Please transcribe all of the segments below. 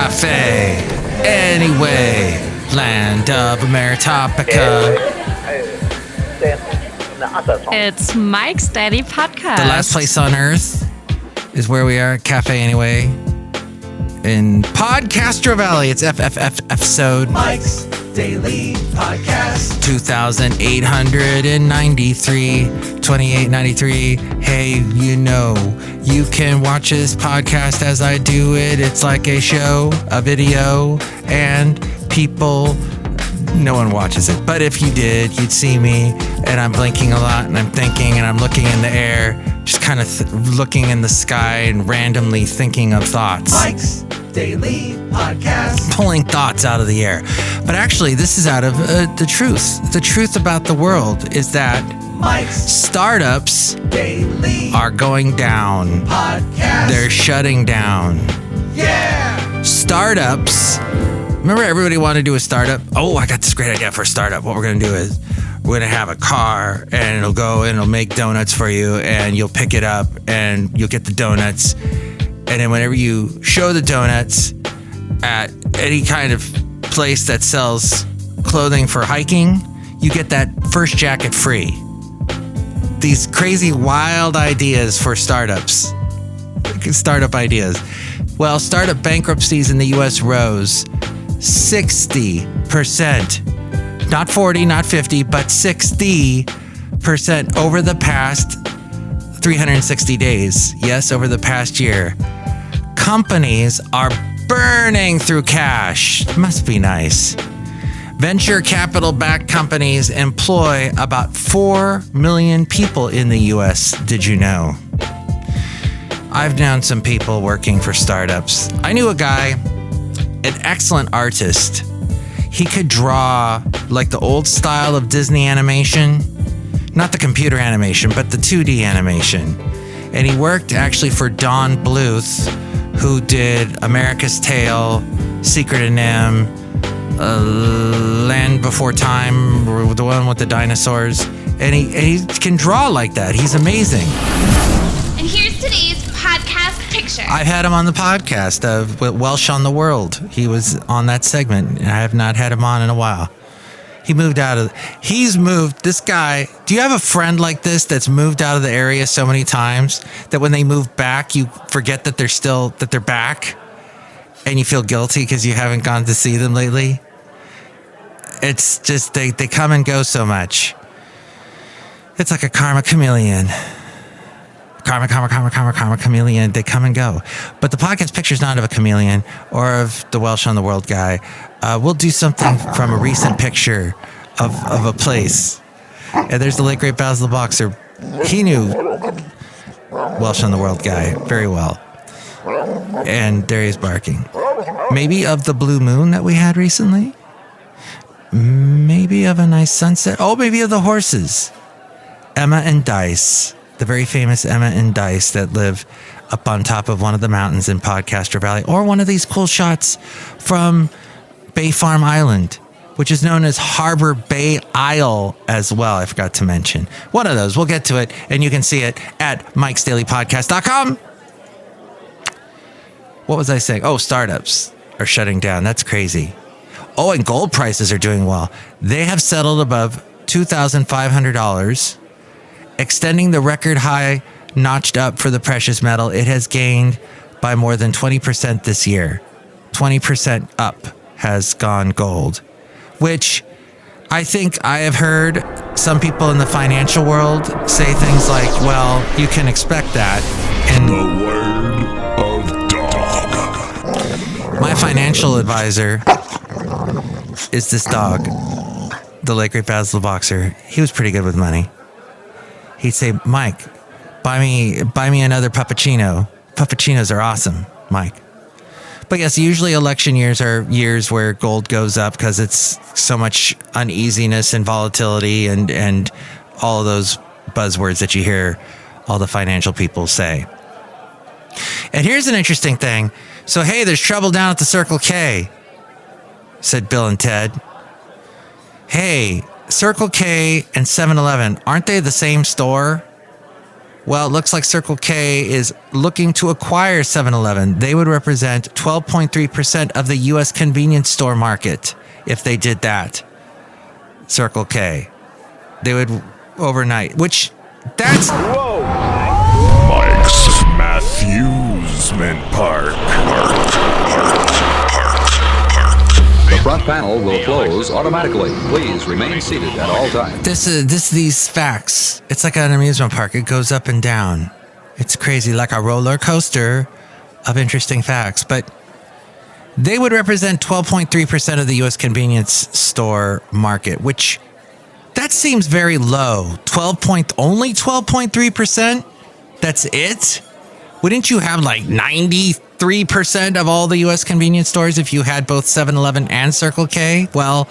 Café Anyway, land of Ameritopica. It's Mike's Daily Podcast. The last place on earth is where we are at Café Anyway in podCastro Valley. It's episode Mike's Daily Podcast 2893, 2893. Hey, you know, you can watch this podcast as I do it. It's like a show, a video, and people, no one watches it. But if you did, you'd see me, and I'm blinking a lot, and I'm thinking, and I'm looking in the air, just kind of looking in the sky and randomly thinking of thoughts. Mike's Daily Podcast. Pulling thoughts out of the air. But actually, this is out of the truth. The truth about the world is that Mike's startups Daily are going down. Podcast. They're shutting down. Yeah. Startups. Remember everybody wanted to do a startup? Oh, I got this great idea for a startup. What we're going to do is we're going to have a car and it'll go and it'll make donuts for you and you'll pick it up and you'll get the donuts. And then whenever you show the donuts at any kind of place that sells clothing for hiking, you get that first jacket free. These crazy, wild ideas for startups. Startup ideas. Well, startup bankruptcies in the U.S. rose 60%. Not 40, not 50, but 60% over the past 360 days. Yes, over the past year. Companies are burning through cash. Must be nice. Venture capital-backed companies employ about 4 million people in the U.S. Did you know? I've known some people working for startups. I knew a guy, an excellent artist. He could draw like the old style of Disney animation. Not the computer animation, but the 2D animation. And he worked actually for Don Bluth, who did America's Tale, Secret of Nim, Land Before Time, the one with the dinosaurs. And he can draw like that. He's amazing. And here's today's podcast picture. I've had him on the podcast of Welsh on the World. He was on that segment, and I have not had him on in a while. He's moved, this guy, do you have a friend like this that's moved out of the area so many times that when they move back, you forget that they're back and you feel guilty because you haven't gone to see them lately? It's just, they come and go so much. It's like a karma chameleon. Karma chameleon. They come and go. But the podcast picture is not of a chameleon or of the Welsh on the World guy. We'll do something from a recent picture of a place. And there's the late great Basil the Boxer. He knew Welsh on the World guy very well. And there he's barking. Maybe of the blue moon that we had recently. Maybe of a nice sunset. Oh, maybe of the horses. Emma and Dice. The very famous Emma and Dice that live up on top of one of the mountains in podCastro Valley, or one of these cool shots from Bay Farm Island, which is known as Harbor Bay Isle as well. I forgot to mention one of those. We'll get to it, and you can see it at mikesdailypodcast.com. What was I saying? Oh, startups are shutting down. That's crazy. Oh, and gold prices are doing well. They have settled above $2,500. Extending the record high notched up for the precious metal. It has gained by more than 20% this year. 20% up has gone gold, which I think I have heard some people in the financial world say things like, well, you can expect that. And the word of dog. My financial advisor is this dog, the late great Basil the Boxer. He was pretty good with money. He'd say, Mike, buy me another puppuccino. Puppuccinos are awesome, Mike. But yes, usually election years are years where gold goes up because it's so much uneasiness and volatility and all of those buzzwords that you hear all the financial people say. And here's an interesting thing. So, hey, there's trouble down at the Circle K, said Bill and Ted. Hey, Circle K and 7-Eleven, aren't they the same store? Well, it looks like Circle K is looking to acquire 7-Eleven. They would represent 12.3% of the U.S. convenience store market if they did that. Circle K. They would overnight, which that's... Mike's Matthewsman Park. The front panel will close automatically. Please remain seated at all times. These facts. It's like an amusement park. It goes up and down. It's crazy, like a roller coaster of interesting facts. But they would represent 12.3% of the U.S. convenience store market, which that seems very low. Only 12.3%? That's it? Wouldn't you have like 93% of all the U.S. convenience stores if you had both 7-Eleven and Circle K? Well,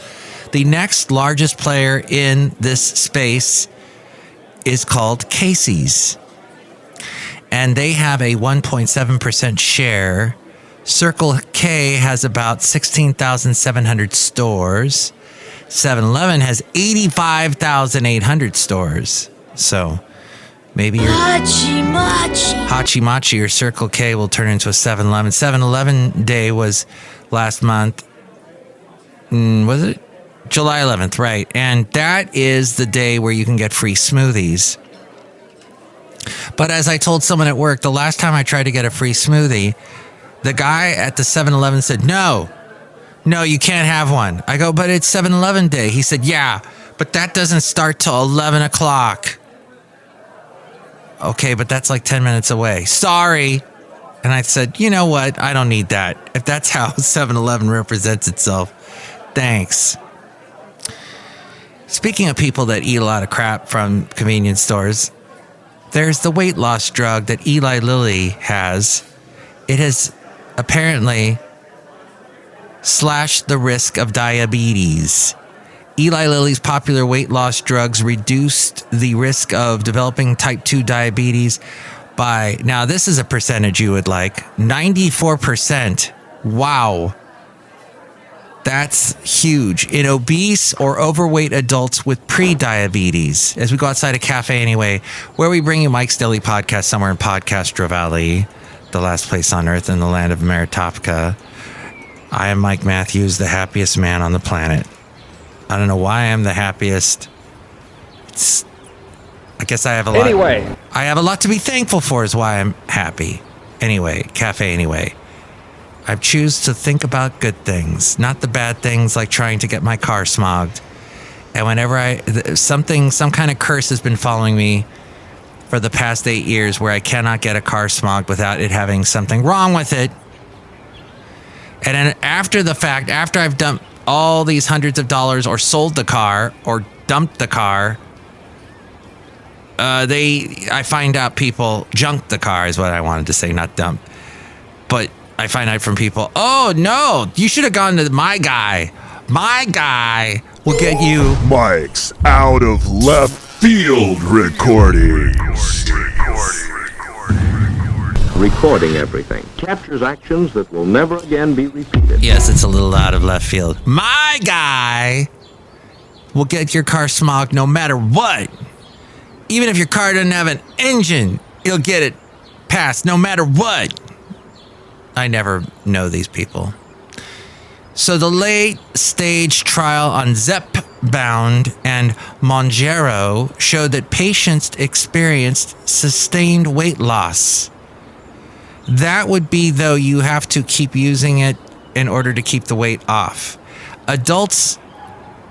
the next largest player in this space is called Casey's. And they have a 1.7% share. Circle K has about 16,700 stores. 7-Eleven has 85,800 stores. So maybe your Hachi or Circle K will turn into a 7-Eleven. 7-Eleven Day was last month. Was it? July 11th, right. And that is the day where you can get free smoothies. But as I told someone at work, the last time I tried to get a free smoothie, the guy at the 7-Eleven said, no, you can't have one. I go, but it's 7-Eleven Day. He said, yeah, but that doesn't start till 11 o'clock. Okay, but that's like 10 minutes away. Sorry. And I said, you know what? I don't need that. If that's how 7-Eleven represents itself, thanks. Speaking of people that eat a lot of crap from convenience stores, there's the weight loss drug that Eli Lilly has. It has apparently slashed the risk of diabetes. Eli Lilly's popular weight loss drugs reduced the risk of developing type 2 diabetes by, now this is a percentage you would like, 94%. Wow. That's huge. In obese or overweight adults with pre-diabetes. As we go outside of Café Anyway, where we bring you Mike's Daily Podcast somewhere in podCastro Valley, the last place on earth in the land of Meritopka. I am Mike Matthews, the happiest man on the planet. I don't know why I'm the happiest. I guess I have a lot. Anyway. I have a lot to be thankful for is why I'm happy. Anyway, Café Anyway. I choose to think about good things, not the bad things like trying to get my car smogged. And whenever some kind of curse has been following me for the past 8 years where I cannot get a car smogged without it having something wrong with it. And then after the fact, after I've dumped all these hundreds of dollars or sold the car or dumped the car, I find out people junked the car is what I wanted to say, not dumped. But I find out from people, oh no, you should have gone to my guy. My guy will get you Mike's out of left field recordings. Recording everything captures actions that will never again be repeated. Yes, it's a little out of left field. My guy will get your car smogged no matter what. Even if your car doesn't have an engine, he'll get it passed no matter what. I never know these people. So the late stage trial on Zepbound and Mounjaro showed that patients experienced sustained weight loss. That would be, though, you have to keep using it in order to keep the weight off. Adults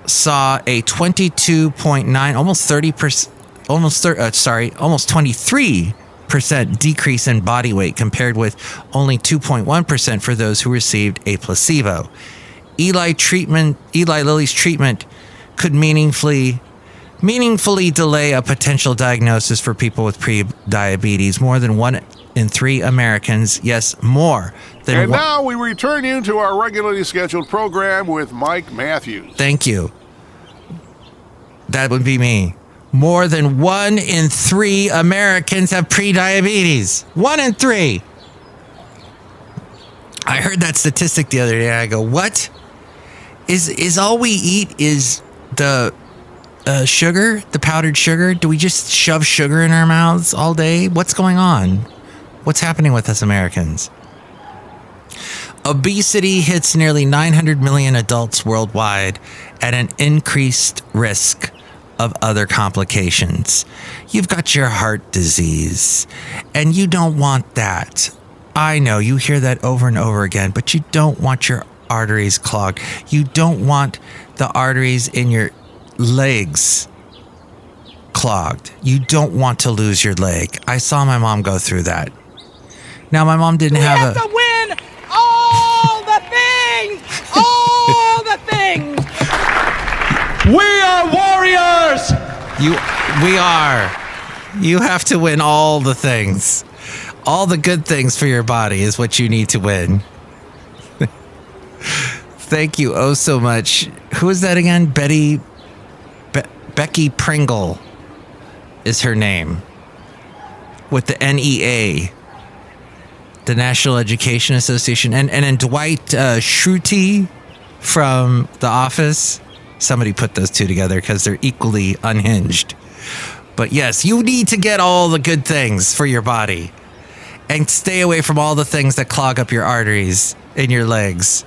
saw a 22.9, almost 30%, almost 23% decrease in body weight compared with only 2.1% for those who received a placebo. Eli Lilly's treatment could meaningfully delay a potential diagnosis for people with pre-diabetes. More than 1 in 3 Americans, yes, more than And now we return you to our regularly scheduled program with Mike Matthews. Thank you. That would be me. More than 1 in 3 Americans have pre-diabetes. 1 in 3. I heard that statistic the other day. I go, what? Is all we eat is the sugar, the powdered sugar? Do we just shove sugar in our mouths all day? What's going on? What's happening with us Americans? Obesity hits nearly 900 million adults worldwide at an increased risk of other complications. You've got your heart disease, and you don't want that. I know you hear that over and over again, but you don't want your arteries clogged. You don't want the arteries in your legs clogged. You don't want to lose your leg. I saw my mom go through that. Now, my mom didn't have to win all the things! All the things! We are warriors! We are. You have to win all the things. All the good things for your body is what you need to win. Thank you oh so much. Who is that again? Becky Pringle is her name. With the NEA. The National Education Association. And then Dwight Schrute from The Office. Somebody put those two together because they're equally unhinged. But yes, you need to get all the good things for your body. And stay away from all the things that clog up your arteries in your legs.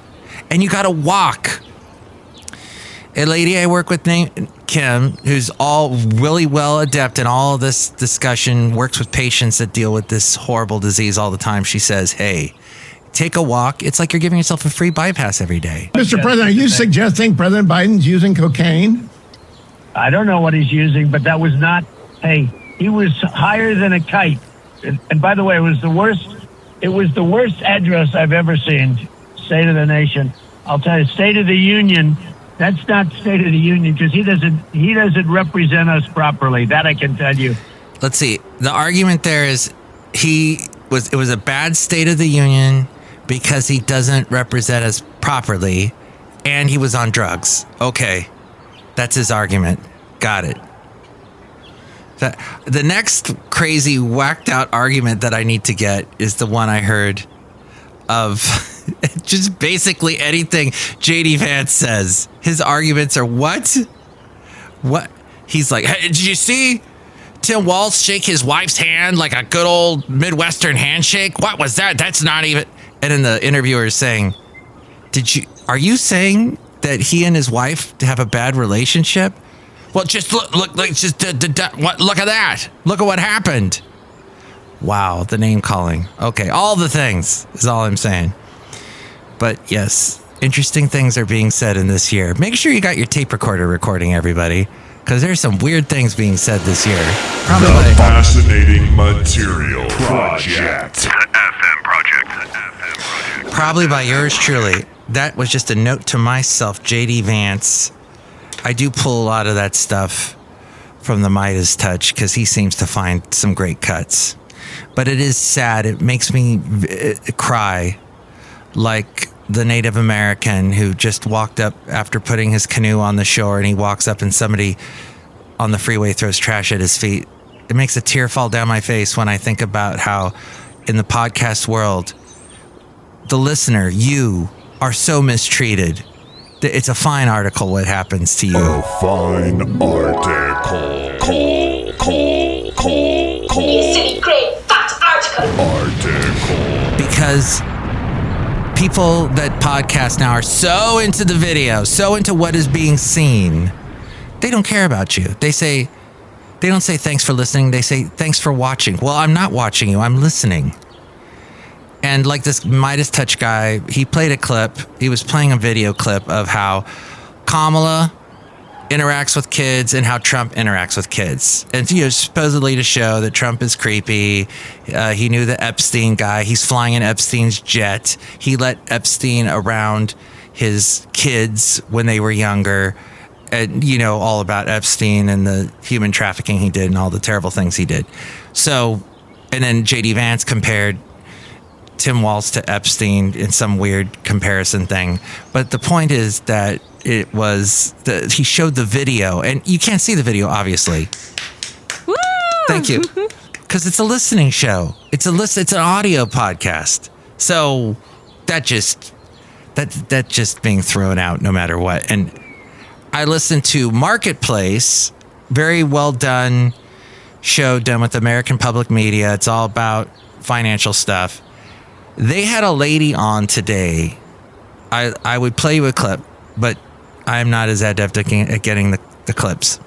And you got to walk. A lady I work with named Kim, who's all really well adept in all of this discussion, works with patients that deal with this horrible disease all the time. She says, hey, take a walk. It's like you're giving yourself a free bypass every day. Mr. President, are you suggesting President Biden's using cocaine? I don't know what he's using, but that was not, hey, he was higher than a kite. And by the way, it was the worst address I've ever seen. State of the Nation. I'll tell you, State of the Union, that's not State of the Union because he doesn't represent us properly. That I can tell you. Let's see. The argument there is it was a bad State of the Union because he doesn't represent us properly and he was on drugs. Okay. That's his argument. Got it. The next crazy whacked out argument that I need to get is the one I heard of just basically anything JD Vance says. His arguments are what? He's like, hey, did you see Tim Walz shake his wife's hand like a good old Midwestern handshake? What was that? That's not even. And then the interviewer is saying, are you saying that he and his wife have a bad relationship? Well, just look at that. Look at what happened. Wow, the name calling. Okay, all the things is all I'm saying. But yes, interesting things are being said in this year. Make sure you got your tape recorder recording, everybody, because there's some weird things being said this year. Probably the Fascinating Material Project. FM Project. Probably by yours truly. That was just a note to myself, JD Vance. I do pull a lot of that stuff from the Midas Touch because he seems to find some great cuts. But it is sad. It makes me cry like the Native American who just walked up after putting his canoe on the shore and he walks up and somebody on the freeway throws trash at his feet. It makes a tear fall down my face when I think about how in the podcast world, the listener, you are so mistreated. It's a fine article what happens to you. A fine article. You silly, great, fat article. Because people that podcast now are so into the video, so into what is being seen, they don't care about you. They don't say thanks for listening. They say thanks for watching. Well, I'm not watching you. I'm listening. And like this Midas Touch guy, he played a clip. He was playing a video clip of how Kamala interacts with kids and how Trump interacts with kids. And supposedly to show that Trump is creepy. He knew the Epstein guy. He's flying in Epstein's jet. He let Epstein around his kids when they were younger. And all about Epstein and the human trafficking he did and all the terrible things he did. So, and then JD Vance compared Tim Walz to Epstein in some weird comparison thing. But the point is that it was he showed the video, and you can't see the video, obviously. Woo! Thank you. Because it's a listening show. It's an audio podcast. So that just being thrown out no matter what. And I listened to Marketplace, very well done show done with American Public Media. It's all about financial stuff. They had a lady on today. I would play you a clip, but I'm not as adept at getting the clips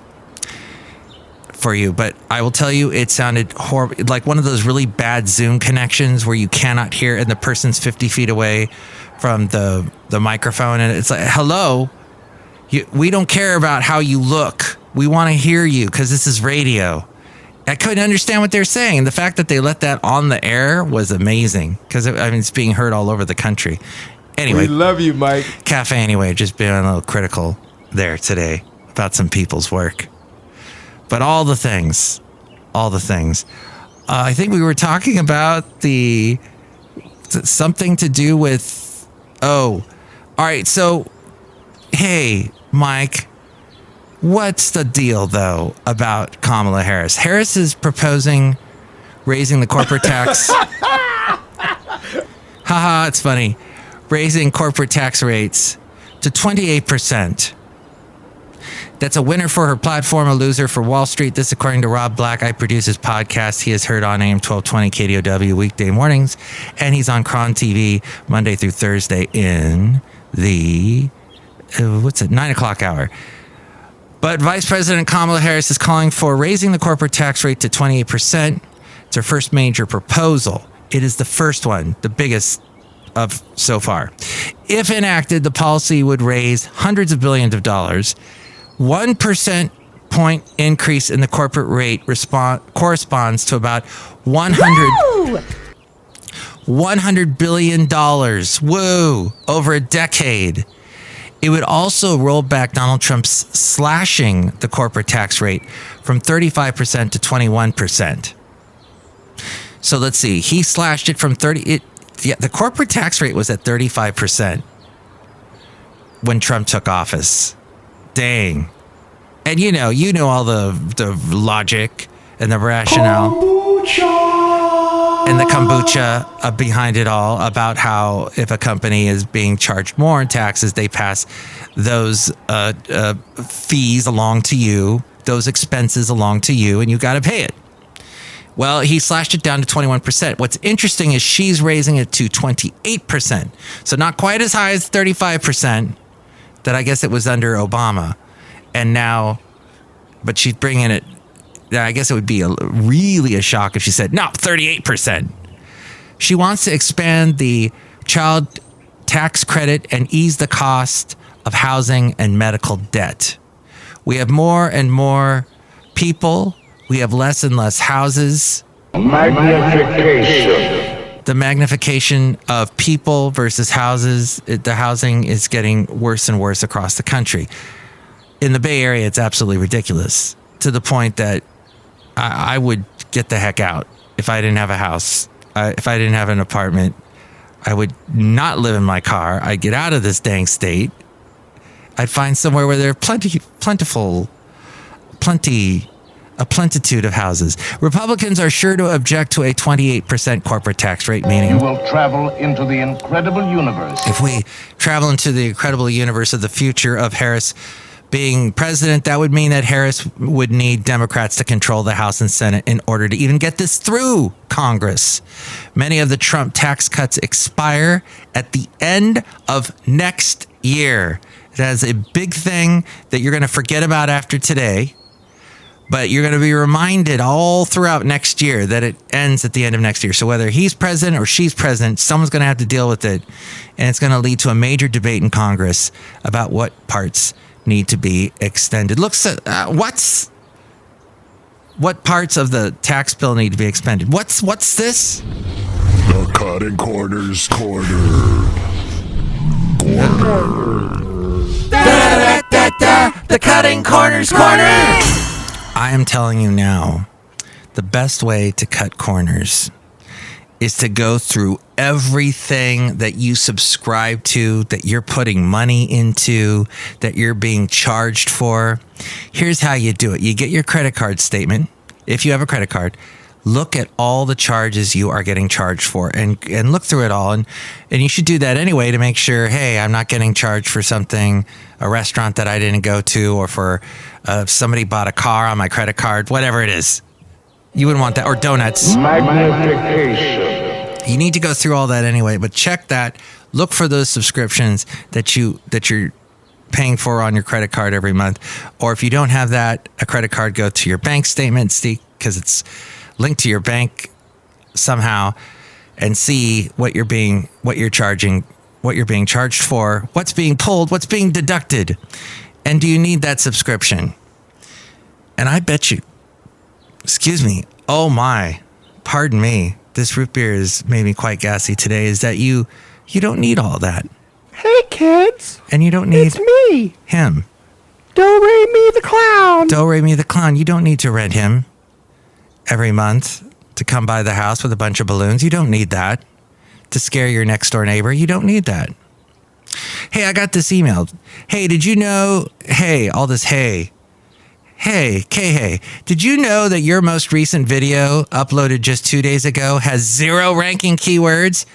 for you. But I will tell you, it sounded horrible, like one of those really bad Zoom connections where you cannot hear and the person's 50 feet away from the microphone. And it's like, hello, we don't care about how you look. We want to hear you because this is radio. I couldn't understand what they're saying. The fact that they let that on the air was amazing because it's being heard all over the country. Anyway, we love you, Mike. Café Anyway, just being a little critical there today about some people's work. But all the things. I think we were talking about something to do with, all right. So, hey, Mike, what's the deal, though, about Kamala Harris? Harris is proposing raising the corporate tax. Haha, it's funny. Raising corporate tax rates to 28%. That's a winner for her platform, a loser for Wall Street. This, according to Rob Black. I produce his podcast. He is heard on AM 1220 KDOW weekday mornings, and he's on Cron TV Monday through Thursday in the 9 o'clock hour. But Vice President Kamala Harris is calling for raising the corporate tax rate to 28%. It's her first major proposal. It is the first one, the biggest of so far. If enacted, the policy would raise hundreds of billions of dollars. 1% point increase in the corporate rate corresponds to about $100 billion. Woo! Over a decade. It would also roll back Donald Trump's slashing the corporate tax rate from 35% to 21%. So let's see. He slashed it from the corporate tax rate was at 35% when Trump took office. Dang. And you know all the logic and the rationale and the kombucha behind it all about how if a company is being charged more in taxes, they pass those fees along to you, those expenses along to you, and you got to pay it. Well, he slashed it down to 21%. What's interesting is she's raising it to 28%. So not quite as high as 35% that I guess it was under Obama. And now, but she's bringing it, I guess it would be really a shock if she said, no, 38%. She wants to expand the child tax credit and ease the cost of housing and medical debt. We have more and more people. We have less and less houses. Magnification. The magnification of people versus houses. The housing is getting worse and worse across the country. In the Bay Area, it's absolutely ridiculous to the point that I would get the heck out if I didn't have a house. If I didn't have an apartment, I would not live in my car. I'd get out of this dang state. I'd find somewhere where there are a plentitude of houses. Republicans are sure to object to a 28% corporate tax rate, meaning you will travel into the incredible universe. If we travel into the incredible universe of the future of Harris being president, that would mean that Harris would need Democrats to control the House and Senate in order to even get this through Congress. Many of the Trump tax cuts expire at the end of next year. It has a big thing that you're going to forget about after today, but you're going to be reminded all throughout next year that it ends at the end of next year. So whether he's president or she's president, someone's going to have to deal with it, and it's going to lead to a major debate in Congress about what parts need to be extended. Looks at what parts of the tax bill need to be expended. What's this? The cutting corners corner. The cutting corners corner. I am telling you now, the best way to cut corners is to go through everything that you subscribe to, that you're putting money into, that you're being charged for. Here's how you do it. You get your credit card statement. If you have a credit card, look at all the charges you are getting charged for and look through it all. And you should do that anyway to make sure, hey, I'm not getting charged for something, a restaurant that I didn't go to, or for somebody bought a car on my credit card, whatever it is. You wouldn't want that. Or donuts. Magnification. You need to go through all that anyway, but check that. Look for those subscriptions that you're paying for on your credit card every month. Or if you don't have that, a credit card, go to your bank statement, because it's linked to your bank somehow, and see what you're being charged for, what's being pulled, what's being deducted, and do you need that subscription? And I bet you, excuse me, oh my, pardon me, this root beer has made me quite gassy today, is that you don't need all that. Hey, kids. And you don't need It's me. him. Do-re-mi the clown. Do-re-mi the clown. You don't need to rent him every month to come by the house with a bunch of balloons. You don't need that. To scare your next door neighbor. You don't need that. Hey, I got this email. Hey, did you know, hey, all this hey. Hey, K-hey, did you know that your most recent video uploaded just 2 days ago has 0 ranking keywords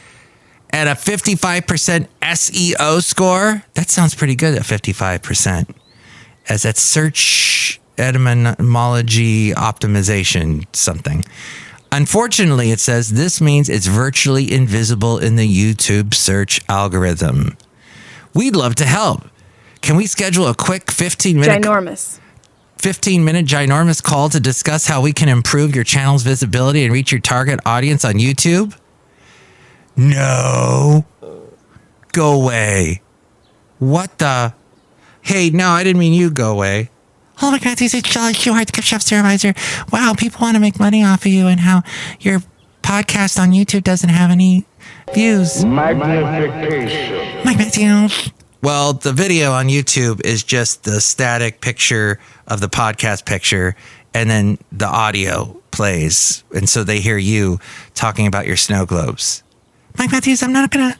and a 55% SEO score? That sounds pretty good at 55%. As that search etymology optimization something. Unfortunately, it says this means it's virtually invisible in the YouTube search algorithm. We'd love to help. Can we schedule a quick 15-minute ginormous call to discuss how we can improve your channel's visibility and reach your target audience on YouTube? No. Go away. What the? Hey, no, I didn't mean you go away. Oh my God, this is Chely Shoehart, the gift shop supervisor. Wow, people want to make money off of you and how your podcast on YouTube doesn't have any views. Magnification. Well, the video on YouTube is just the static picture of the podcast picture, and then the audio plays, and so they hear you talking about your snow globes. Mike Matthews, I'm not gonna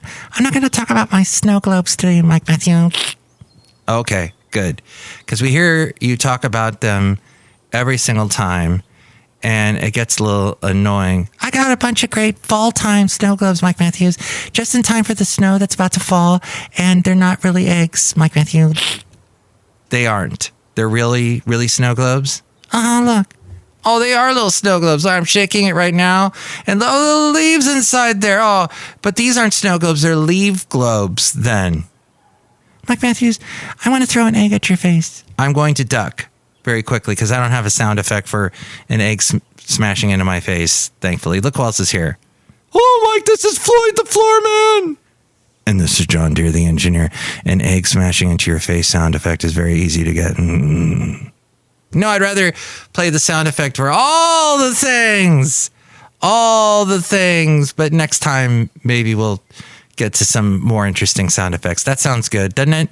talk about my snow globes today, Mike Matthews. Okay, good, because we hear you talk about them every single time, and it gets a little annoying. I got a bunch of great fall time snow globes, Mike Matthews, just in time for the snow that's about to fall, and they're not really eggs, Mike Matthews. They aren't. They're really, really snow globes. Look. Oh, they are little snow globes. I'm shaking it right now, and the little leaves inside there. Oh, but these aren't snow globes. They're leaf globes then. Mike Matthews, I want to throw an egg at your face. I'm going to duck very quickly because I don't have a sound effect for an egg smashing into my face, thankfully. Look who else is here. Oh, Mike, this is Floyd the Floorman. And this is John Deere, the engineer. An egg smashing into your face sound effect is very easy to get. No, I'd rather play the sound effect for all the things. But next time, maybe we'll get to some more interesting sound effects. That sounds good, doesn't it?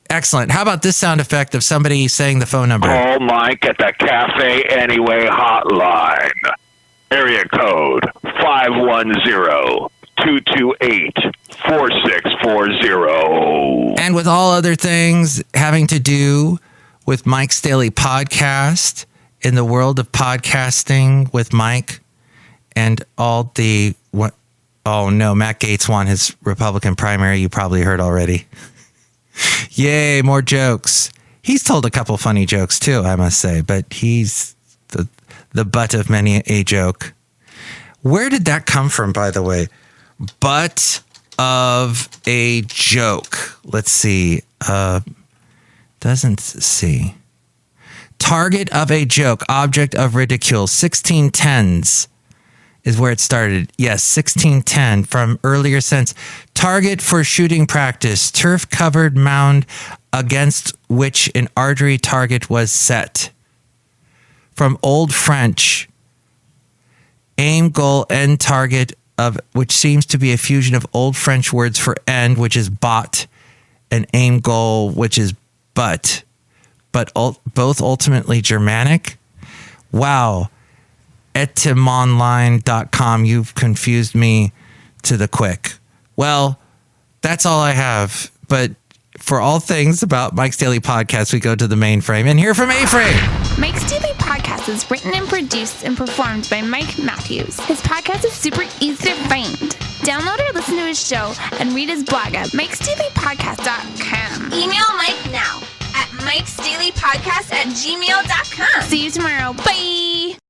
Excellent. How about this sound effect of somebody saying the phone number? Call Mike at the Café Anyway hotline. Area code 510-228-4640. And with all other things having to do with Mike's Daily Podcast, in the world of podcasting with Mike, and all the... what? Oh, no, Matt Gaetz won his Republican primary. You probably heard already. Yay, more jokes. He's told a couple funny jokes, too, I must say, but he's the butt of many a joke. Where did that come from, by the way? Butt of a joke. Let's see. Doesn't see. Target of a joke. Object of ridicule. 1610s. Is where it started. Yes, 1610 from earlier sense. Target for shooting practice. Turf-covered mound against which an archery target was set. From Old French. Aim, goal, end, target, of which seems to be a fusion of Old French words for end, which is bot, and aim, goal, which is but both ultimately Germanic. Wow. Etymonline.com, you've confused me to the quick. Well, that's all I have. But for all things about Mike's Daily Podcast, we go to the mainframe and hear from A-Frame. Mike's Daily Podcast is is written and produced and performed by Mike Matthews. His podcast is super easy to find. Download or listen to his show and read his blog at mikesdailypodcast.com. Email Mike now at mikesdailypodcast@gmail.com. See you tomorrow. Bye!